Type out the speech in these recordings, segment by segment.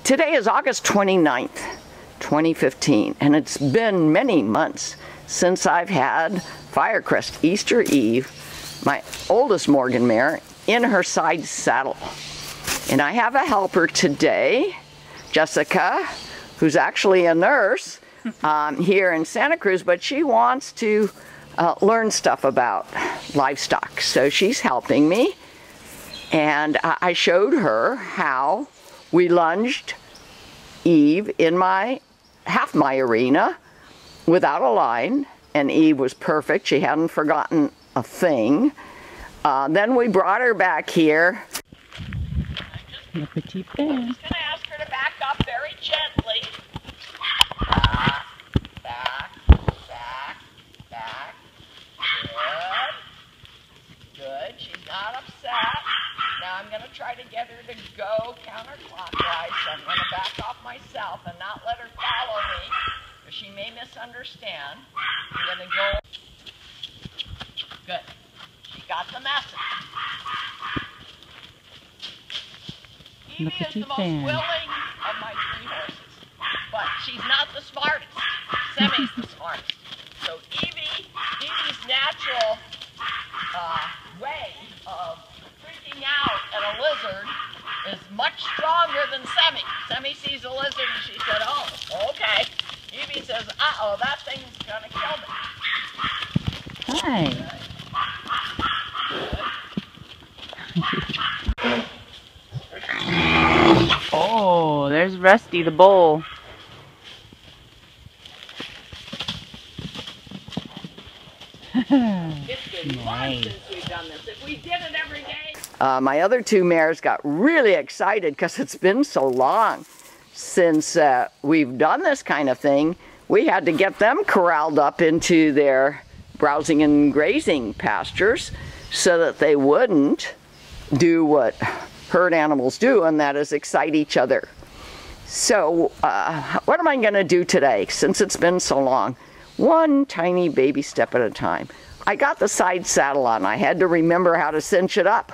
Today is August 29th, 2015, and it's been many months since I've had Firecrest Easter Eve, my oldest Morgan mare, in her side saddle. And I have a helper today, Jessica, who's actually a nurse here in Santa Cruz, but she wants to learn stuff about livestock. So she's helping me, and I showed her how we lunged Eve in half my arena without a line, and Eve was perfect. She hadn't forgotten a thing. Then we brought her back here. I'm just going to ask her to back up very gently. Back. Good. She's not upset. Now I'm going to try to get her to go counterclockwise, so I'm going to back off myself and not let her follow me, because she may misunderstand. I'm going to go. Good. She got the message. Evie is the most willing of my three horses, but she's not the smartest. Semi's the smartest. So Evie's natural way of freaking out at a lizard is much stronger than Semi. Semi sees a lizard and she said, oh, okay. Evie says, uh-oh, that thing's going to kill me. Hi. Oh, there's Rusty the bull. It's been months since we've done this. If we did it every day. My other two mares got really excited because it's been so long since we've done this kind of thing. We had to get them corralled up into their browsing and grazing pastures so that they wouldn't do what herd animals do, and that is excite each other. So what am I going to do today since it's been so long? One tiny baby step at a time. I got the side saddle on. I had to remember how to cinch it up.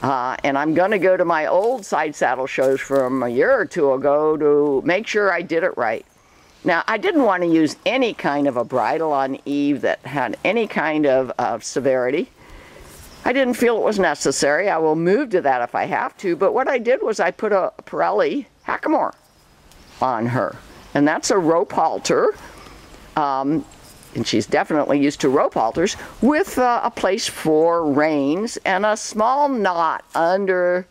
And I'm going to go to my old side saddle shows from a year or two ago to make sure I did it right. Now, I didn't want to use any kind of a bridle on Eve that had any kind of severity. I didn't feel it was necessary. I will move to that if I have to. But what I did was I put a Pirelli hackamore on her. And that's a rope halter. And she's definitely used to rope halters with a place for reins and a small knot under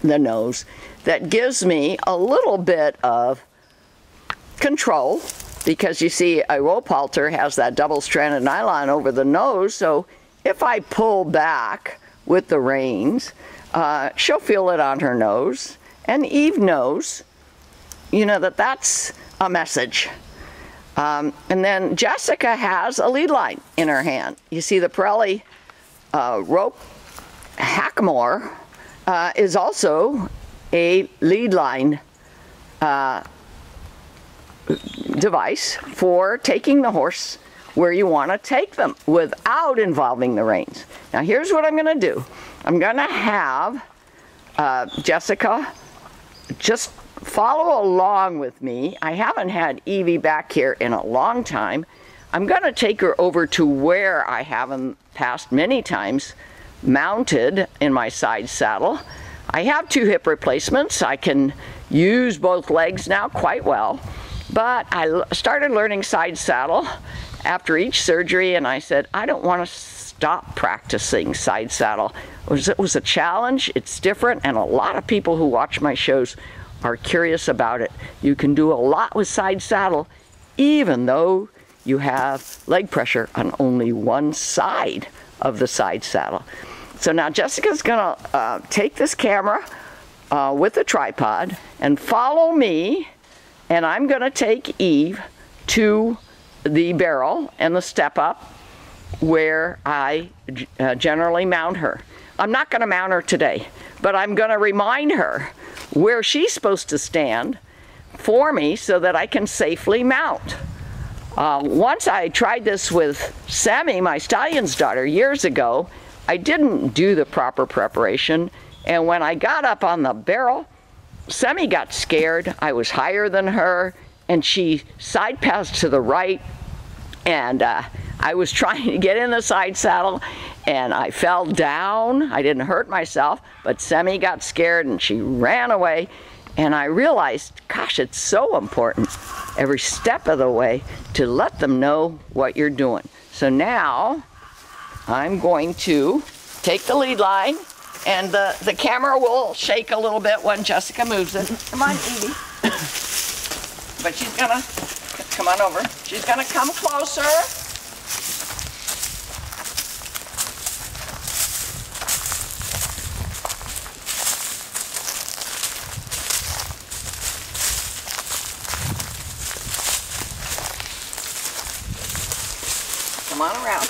the nose that gives me a little bit of control, because you see a rope halter has that double-stranded nylon over the nose, so if I pull back with the reins, she'll feel it on her nose, and Eve knows, you know, that's a message. And then Jessica has a lead line in her hand. You see the Pirelli rope hackamore is also a lead line device for taking the horse where you want to take them without involving the reins. Now here's what I'm going to do. I'm going to have Jessica just follow along with me. I haven't had Evie back here in a long time. I'm going to take her over to where I haven't passed many times, mounted in my side saddle. I have 2 hip replacements. I can use both legs now quite well. But I started learning side saddle after each surgery, and I said, I don't want to stop practicing side saddle. It was a challenge. It's different, and a lot of people who watch my shows are curious about it. You can do a lot with side saddle, even though you have leg pressure on only one side of the side saddle. So now Jessica's gonna take this camera with the tripod and follow me, and I'm gonna take Eve to the barrel and the step up where I generally mount her. I'm not gonna mount her today, but I'm gonna remind her where she's supposed to stand for me so that I can safely mount. Once I tried this with Semi, my stallion's daughter, years ago, I didn't do the proper preparation, and when I got up on the barrel, Semi got scared. I was higher than her, and she side passed to the right, and I was trying to get in the side saddle, and I fell down. I didn't hurt myself, but Semi got scared and she ran away, and I realized, gosh, it's so important every step of the way to let them know what you're doing. So now I'm going to take the lead line, and the camera will shake a little bit when Jessica moves it. Come on, Evie. But she's gonna, come on over. She's gonna come closer. Come on around.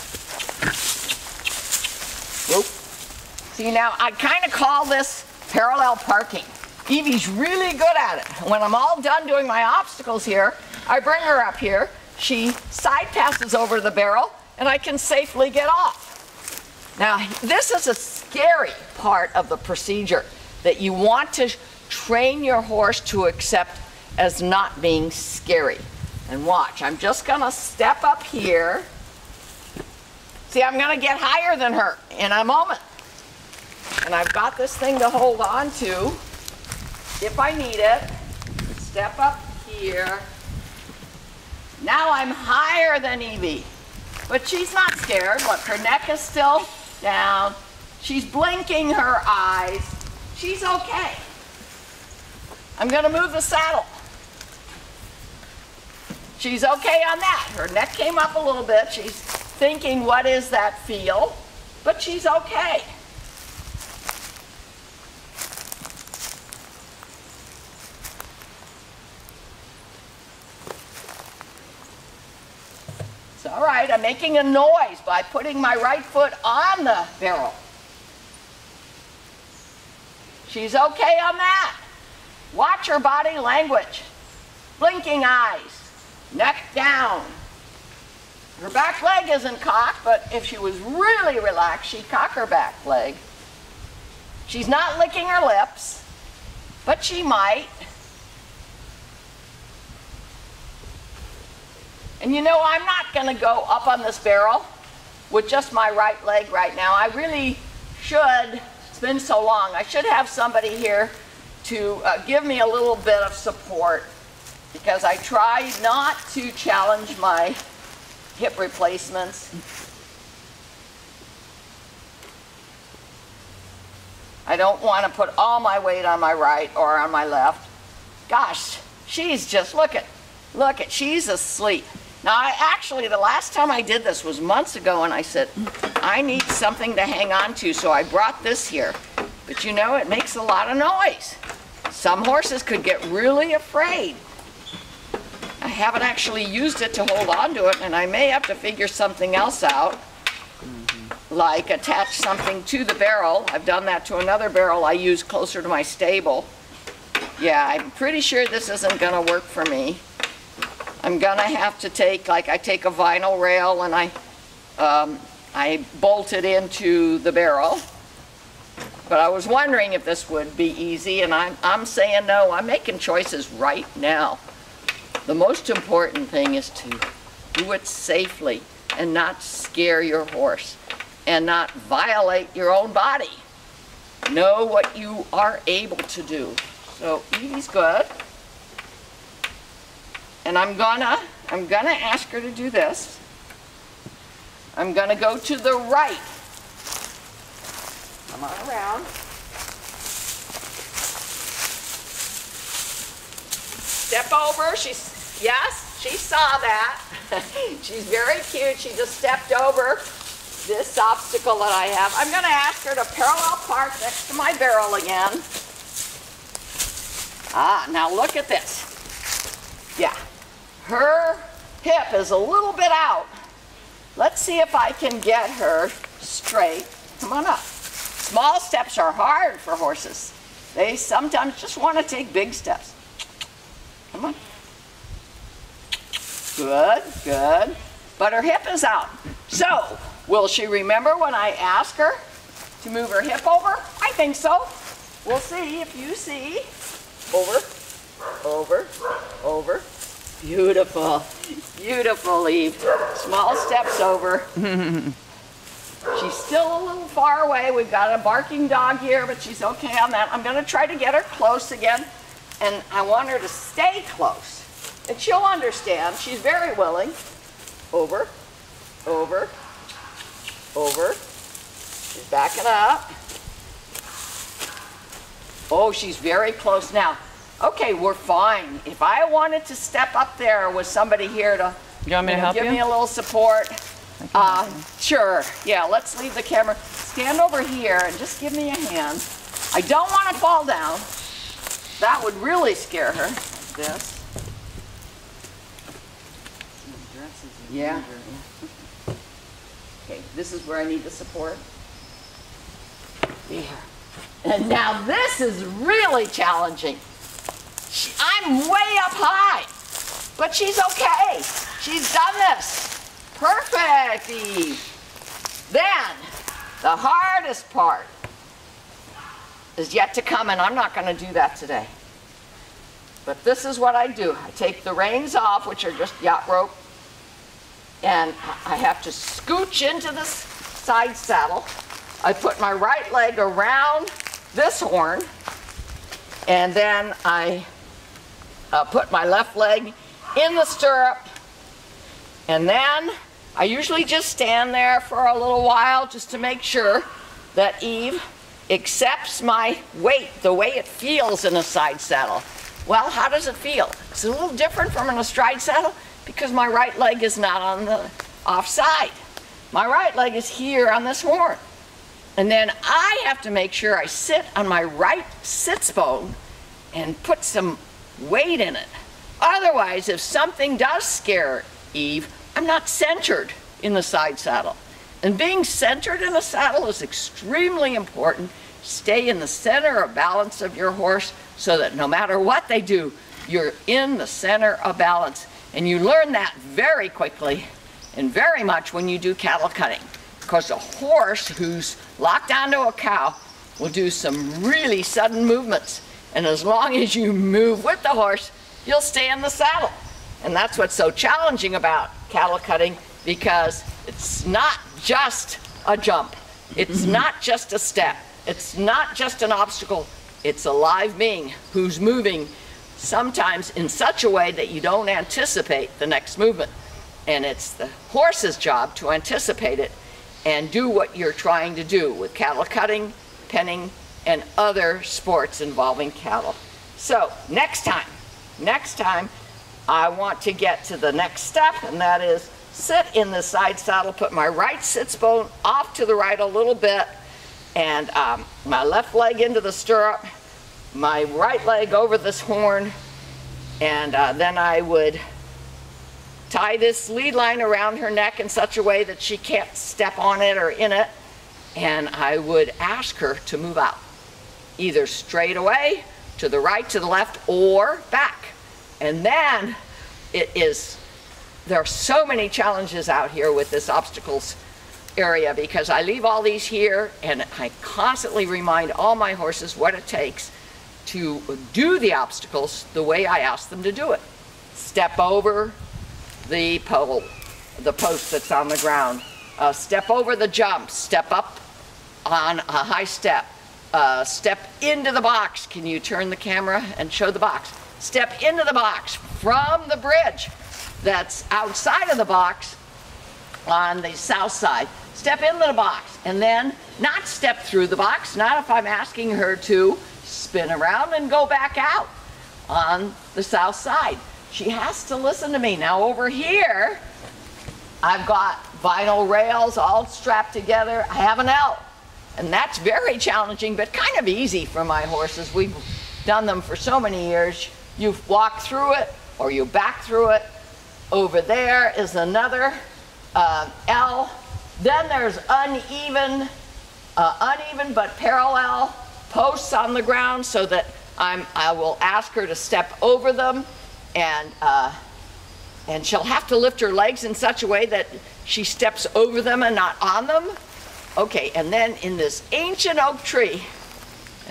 Whoop. See, now I kind of call this parallel parking. Evie's really good at it. When I'm all done doing my obstacles here, I bring her up here. She side passes over the barrel, and I can safely get off. Now, this is a scary part of the procedure that you want to train your horse to accept as not being scary. And watch, I'm just gonna step up here. See, I'm gonna get higher than her in a moment. And I've got this thing to hold on to if I need it. Step up here. Now I'm higher than Evie, but she's not scared. Look, her neck is still down. She's blinking her eyes. She's okay. I'm gonna move the saddle. She's okay on that. Her neck came up a little bit. She's thinking, what is that feel? But she's okay. It's all right. I'm making a noise by putting my right foot on the barrel. She's okay on that. Watch her body language. Blinking eyes, neck down. Her back leg isn't cocked, but if she was really relaxed, she'd cock her back leg. She's not licking her lips, but she might. And you know, I'm not going to go up on this barrel with just my right leg right now. I really should. It's been so long. I should have somebody here to give me a little bit of support, because I try not to challenge my hip replacements. I don't want to put all my weight on my right or on my left. Gosh, she's just, look at, she's asleep. Now, actually, the last time I did this was months ago, and I said, I need something to hang on to, so I brought this here. But you know, it makes a lot of noise. Some horses could get really afraid. I haven't actually used it to hold on to it, and I may have to figure something else out, like attach something to the barrel. I've done that to another barrel I use closer to my stable. Yeah, I'm pretty sure this isn't going to work for me. I'm going to have to take, like I take a vinyl rail and I bolt it into the barrel. But I was wondering if this would be easy, and I'm saying no. I'm making choices right now. The most important thing is to do it safely and not scare your horse and not violate your own body. Know what you are able to do. So Evie's good. And I'm gonna ask her to do this. I'm gonna go to the right. Come on around. Step over. Yes, she saw that. She's very cute. She just stepped over this obstacle that I have. I'm going to ask her to parallel park next to my barrel again. Ah, now look at this. Yeah, her hip is a little bit out. Let's see if I can get her straight. Come on up. Small steps are hard for horses. They sometimes just want to take big steps. Come on. Good, good. But her hip is out. So, will she remember when I ask her to move her hip over? I think so. We'll see if you see. over, over. Beautiful, beautiful, Eve. Small steps over. She's still a little far away. We've got a barking dog here, but she's okay on that. I'm gonna try to get her close again, and I want her to stay close. And she'll understand. She's very willing. Over, over, over. She's backing up. Oh, she's very close now. Okay, we're fine. If I wanted to step up there with somebody here to You want me to help give you? me a little support, sure. Yeah, let's leave the camera. Stand over here and just give me a hand. I don't want to fall down. That would really scare her. This. Yeah. Okay, this is where I need the support. There. And now this is really challenging. I'm way up high, but she's okay. She's done this. Perfect, Eve. Then, the hardest part is yet to come, and I'm not going to do that today. But this is what I do. I take the reins off, which are just yacht rope, and I have to scooch into this side saddle. I put my right leg around this horn, and then I put my left leg in the stirrup, and then I usually just stand there for a little while just to make sure that Eve accepts my weight the way it feels in a side saddle. Well, how does it feel? It's a little different from in a stride saddle because my right leg is not on the offside. My right leg is here on this horn. And then I have to make sure I sit on my right sits bone and put some weight in it. Otherwise, if something does scare Eve, I'm not centered in the side saddle. And being centered in the saddle is extremely important. Stay in the center of balance of your horse so that no matter what they do, you're in the center of balance. And you learn that very quickly and very much when you do cattle cutting. Because a horse who's locked onto a cow will do some really sudden movements. And as long as you move with the horse, you'll stay in the saddle. And that's what's so challenging about cattle cutting, because it's not just a jump. It's not just a step. It's not just an obstacle. It's a live being who's moving sometimes in such a way that you don't anticipate the next movement. And it's the horse's job to anticipate it and do what you're trying to do with cattle cutting, penning, and other sports involving cattle. So next time I want to get to the next step, and that is sit in the side saddle, put my right sits bone off to the right a little bit, and my left leg into the stirrup, my right leg over this horn, and then I would tie this lead line around her neck in such a way that she can't step on it or in it, and I would ask her to move out, either straight away, to the right, to the left, or back. And then there are so many challenges out here with this obstacles area, because I leave all these here and I constantly remind all my horses what it takes to do the obstacles the way I ask them to do it. Step over the pole, the post that's on the ground. Step over the jump. Step up on a high step. Step into the box. Can you turn the camera and show the box? Step into the box from the bridge that's outside of the box on the south side. Step into the box, and then not step through the box, not if I'm asking her to spin around and go back out on the south side. She has to listen to me. Now over here, I've got vinyl rails all strapped together. I have an L, and that's very challenging, but kind of easy for my horses. We've done them for so many years. You walk through it, or you back through it. Over there is another L. Then there's uneven but parallel posts on the ground, so that I will ask her to step over them, and she'll have to lift her legs in such a way that she steps over them and not on them. Okay, and then in this ancient oak tree,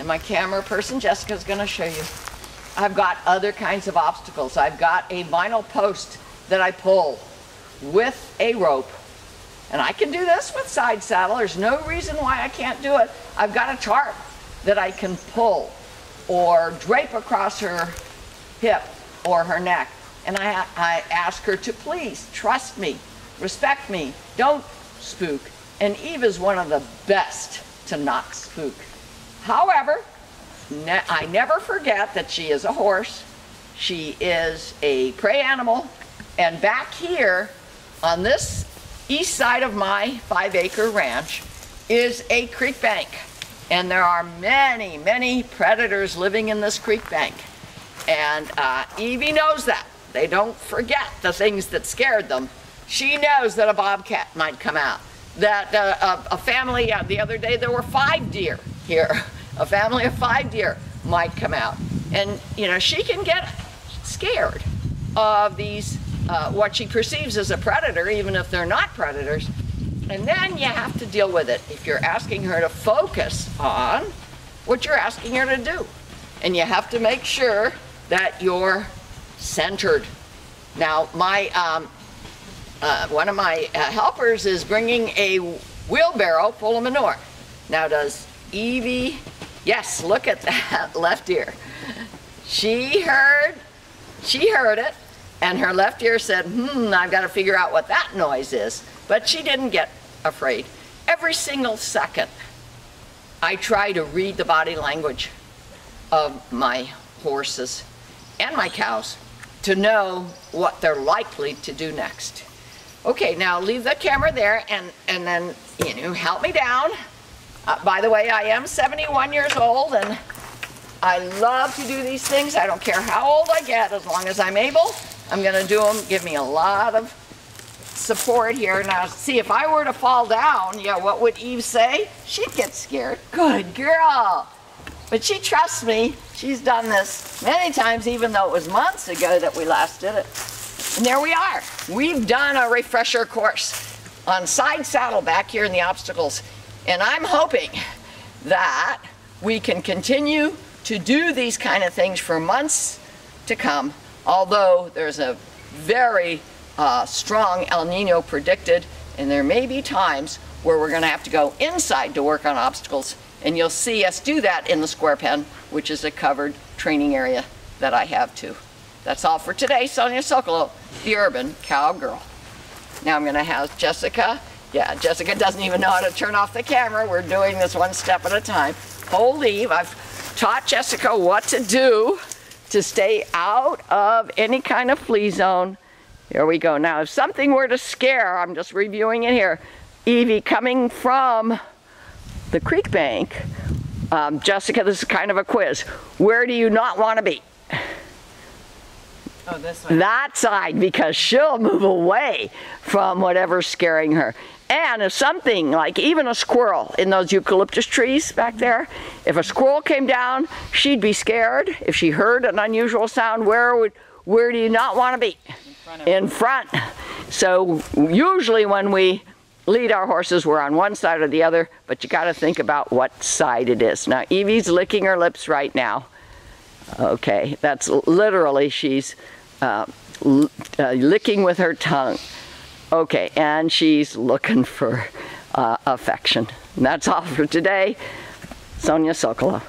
and my camera person Jessica's going to show you, I've got other kinds of obstacles. I've got a vinyl post that I pull with a rope. And I can do this with side saddle. There's no reason why I can't do it. I've got a tarp that I can pull or drape across her hip or her neck. And I ask her to please trust me, respect me, don't spook. And Eve is one of the best to not spook. However, I never forget that she is a horse. She is a prey animal. And back here on this east side of my 5-acre ranch is a creek bank. And there are many, many predators living in this creek bank. And Evie knows that. They don't forget the things that scared them. She knows that a bobcat might come out. That a family, the other day there were 5 deer here. A family of 5 deer might come out. And you know, she can get scared of these, what she perceives as a predator, even if they're not predators. And then you have to deal with it if you're asking her to focus on what you're asking her to do. And you have to make sure that you're centered. Now, my one of my helpers is bringing a wheelbarrow full of manure. Now, does Evie, yes, look at that left ear. She heard it, and her left ear said, I've got to figure out what that noise is. But she didn't get afraid. Every single second, I try to read the body language of my horses and my cows to know what they're likely to do next. Okay, now leave the camera there and then, you know, help me down. By the way, I am 71 years old and I love to do these things. I don't care how old I get, as long as I'm able, I'm gonna do them. Give me a lot of support here. Now, see, if I were to fall down, yeah, what would Eve say? She'd get scared. Good girl. But she trusts me. She's done this many times, even though it was months ago that we last did it. And there we are. We've done a refresher course on side saddle back here in the obstacles. And I'm hoping that we can continue to do these kind of things for months to come, although there's a very strong El Nino predicted, and there may be times where we're going to have to go inside to work on obstacles. And you'll see us do that in the square pen, which is a covered training area that I have too. That's all for today. Sonia Sokolow, the Urban Cowgirl. Now I'm going to have Jessica. Yeah, Jessica doesn't even know how to turn off the camera. We're doing this one step at a time. Hold Eve. I've taught Jessica what to do to stay out of any kind of flea zone. Here we go. Now, if something were to scare, I'm just reviewing it here, Evie coming from the creek bank, Jessica, this is kind of a quiz. Where do you not want to be? Oh, this way. That side, because she'll move away from whatever's scaring her. And if something, like even a squirrel in those eucalyptus trees back there, if a squirrel came down, she'd be scared. If she heard an unusual sound, where do you not want to be? In front. So usually when we lead our horses, we're on one side or the other, but you got to think about what side it is. Now, Evie's licking her lips right now. Okay, that's literally she's licking with her tongue. Okay, and she's looking for affection. And that's all for today. Sonia Sokolow.